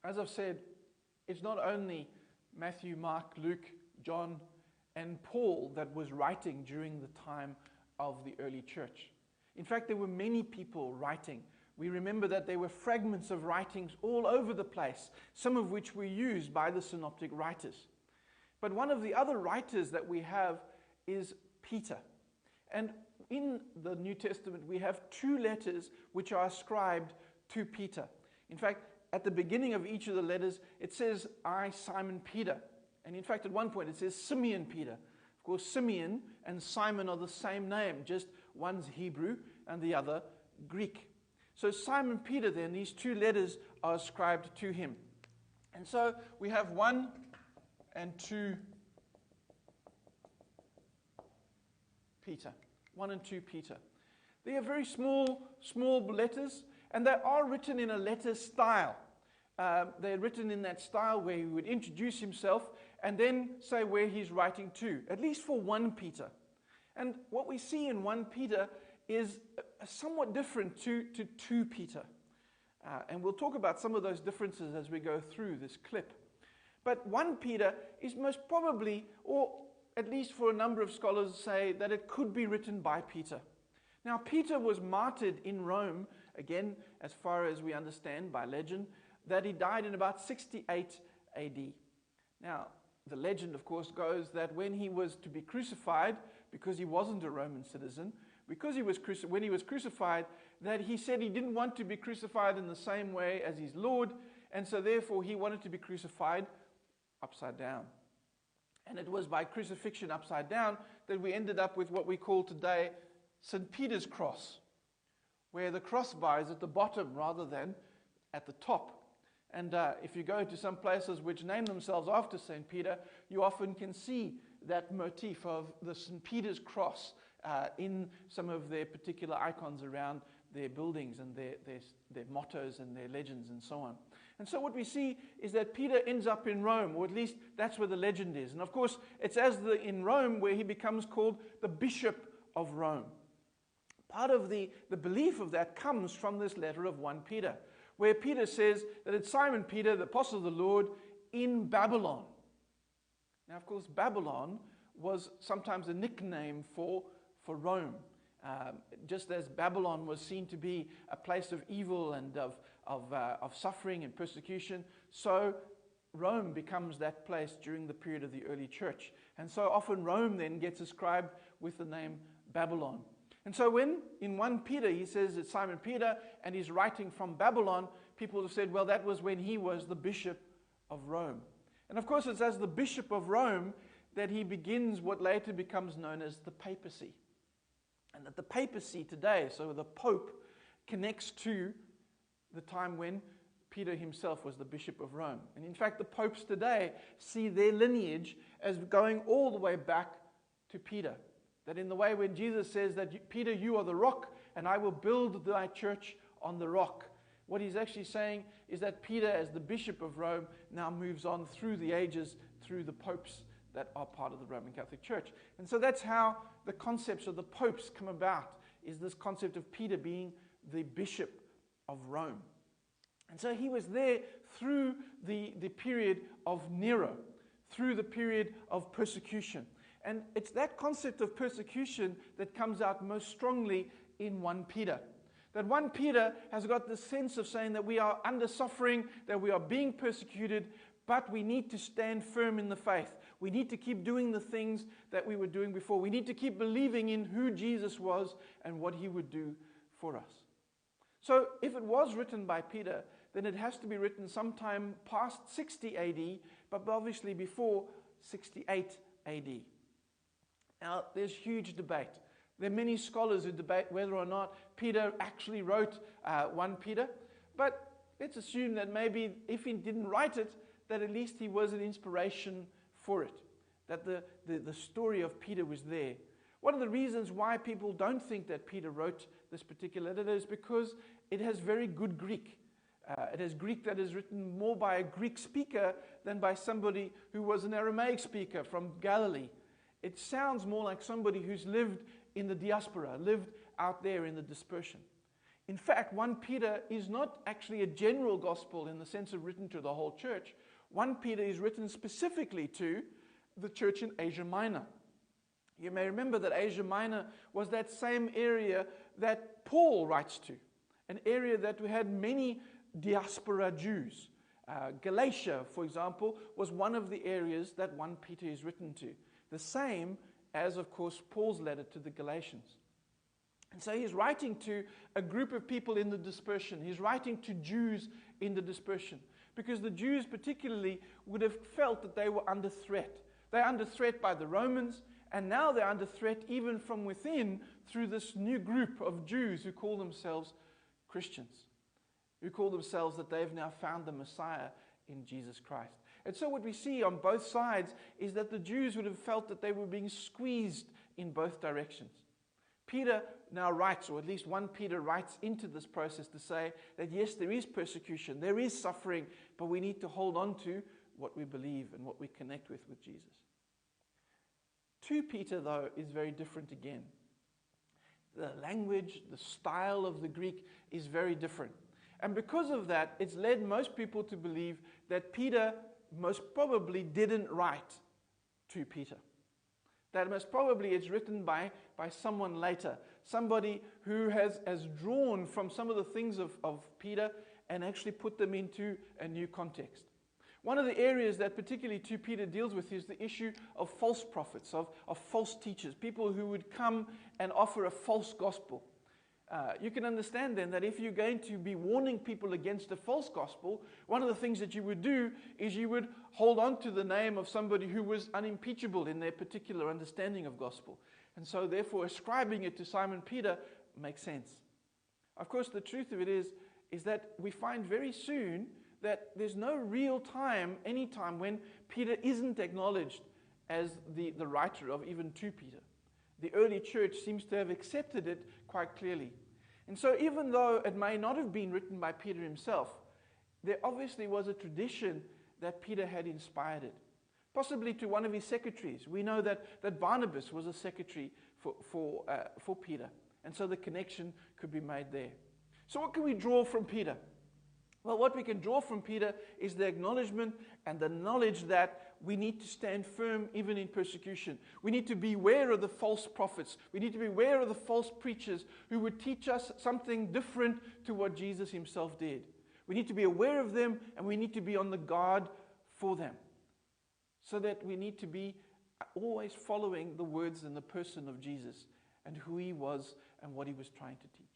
As I've said, it's not only Matthew, Mark, Luke, John, and Paul that was writing during the time of the early church. In fact, there were many people writing. We remember that there were fragments of writings all over the place, some of which were used by the synoptic writers. But one of the other writers that we have is Peter. And in the New Testament, we have 2 letters which are ascribed to Peter. In fact, at the beginning of each of the letters, it says, I, Simon Peter. And in fact, at one point, it says Simeon Peter. Of course, Simeon and Simon are the same name, just one's Hebrew and the other Greek. So Simon Peter then, these 2 letters are ascribed to him. And so we have 1 and 2 Peter. 1 and 2 Peter. They are very small letters, and they are written in a letter style. They're written in that style where he would introduce himself and then say where he's writing to, at least for 1 Peter. And what we see in 1 Peter is somewhat different to 2 Peter. And we'll talk about some of those differences as we go through this clip. But 1 Peter is most probably, or at least for a number of scholars say, that it could be written by Peter. Now, Peter was martyred in Rome, again, as far as we understand by legend, that he died in about 68 AD. Now, the legend, of course, goes that when he was to be crucified, because he wasn't a Roman citizen, when he was crucified, that he said he didn't want to be crucified in the same way as his Lord, and so therefore he wanted to be crucified upside down. And it was by crucifixion upside down that we ended up with what we call today St. Peter's cross, where the crossbar is at the bottom rather than at the top. And if you go to some places which name themselves after St. Peter, you often can see that motif of the St. Peter's cross in some of their particular icons around their buildings and their mottos and their legends and so on. And so what we see is that Peter ends up in Rome, or at least that's where the legend is. And of course, it's in Rome where he becomes called the Bishop of Rome. Part of the belief of that comes from this letter of 1 Peter, where Peter says that it's Simon Peter, the apostle of the Lord, in Babylon. Now, of course, Babylon was sometimes a nickname for Rome. Just as Babylon was seen to be a place of evil and of suffering and persecution, so Rome becomes that place during the period of the early church. And so often Rome then gets ascribed with the name Babylon. And so when in 1 Peter he says it's Simon Peter and he's writing from Babylon, people have said, well, that was when he was the Bishop of Rome. And of course it's as the Bishop of Rome that he begins what later becomes known as the papacy. And that the papacy today, so the Pope, connects to the time when Peter himself was the Bishop of Rome. And in fact, the popes today see their lineage as going all the way back to Peter. That in the way when Jesus says that, Peter, you are the rock, and I will build thy church on the rock. What he's actually saying is that Peter, as the Bishop of Rome, now moves on through the ages, through the popes that are part of the Roman Catholic Church. And so that's how the concepts of the popes come about, is this concept of Peter being the Bishop of Rome. And so he was there through the period of Nero, through the period of persecution. And it's that concept of persecution that comes out most strongly in 1 Peter. That 1 Peter has got the sense of saying that we are under suffering, that we are being persecuted, but we need to stand firm in the faith. We need to keep doing the things that we were doing before. We need to keep believing in who Jesus was and what he would do for us. So if it was written by Peter, then it has to be written sometime past 60 AD, but obviously before 68 AD. Now, there's huge debate. There are many scholars who debate whether or not Peter actually wrote 1 Peter. But let's assume that maybe if he didn't write it, that at least he was an inspiration for it. That the story of Peter was there. One of the reasons why people don't think that Peter wrote this particular letter is because it has very good Greek. It has Greek that is written more by a Greek speaker than by somebody who was an Aramaic speaker from Galilee. It sounds more like somebody who's lived in the diaspora, lived out there in the dispersion. In fact, 1 Peter is not actually a general gospel in the sense of written to the whole church. 1 Peter is written specifically to the church in Asia Minor. You may remember that Asia Minor was that same area that Paul writes to, an area that had many diaspora Jews. Galatia, for example, was one of the areas that 1 Peter is written to. The same as, of course, Paul's letter to the Galatians. And so he's writing to a group of people in the dispersion. He's writing to Jews in the dispersion. Because the Jews particularly would have felt that they were under threat. They're under threat by the Romans, and now they're under threat even from within through this new group of Jews who call themselves Christians, who call themselves that they've now found the Messiah in Jesus Christ. And so what we see on both sides is that the Jews would have felt that they were being squeezed in both directions. Peter now writes, or at least 1 Peter writes into this process to say that yes, there is persecution, there is suffering, but we need to hold on to what we believe and what we connect with Jesus. 2 Peter, though, is very different again. The language, the style of the Greek is very different. And because of that, it's led most people to believe that Peter most probably didn't write 2 Peter. That most probably it's written by someone later, somebody who has drawn from some of the things of Peter and actually put them into a new context. One of the areas that particularly 2 Peter deals with is the issue of false prophets, of false teachers, people who would come and offer a false gospel. You can understand then that if you're going to be warning people against a false gospel, one of the things that you would do is you would hold on to the name of somebody who was unimpeachable in their particular understanding of gospel. And so therefore ascribing it to Simon Peter makes sense. Of course, the truth of it is that we find very soon that there's no real time, any time, when Peter isn't acknowledged as the writer of even 2 Peter. The early church seems to have accepted it quite clearly. And so even though it may not have been written by Peter himself, there obviously was a tradition that Peter had inspired it. Possibly to one of his secretaries. We know that Barnabas was a secretary for Peter. And so the connection could be made there. So what can we draw from Peter? Well, what we can draw from Peter is the acknowledgement and the knowledge that we need to stand firm even in persecution. We need to beware of the false prophets. We need to beware of the false preachers who would teach us something different to what Jesus himself did. We need to be aware of them, and we need to be on the guard for them. So that we need to be always following the words and the person of Jesus and who he was and what he was trying to teach.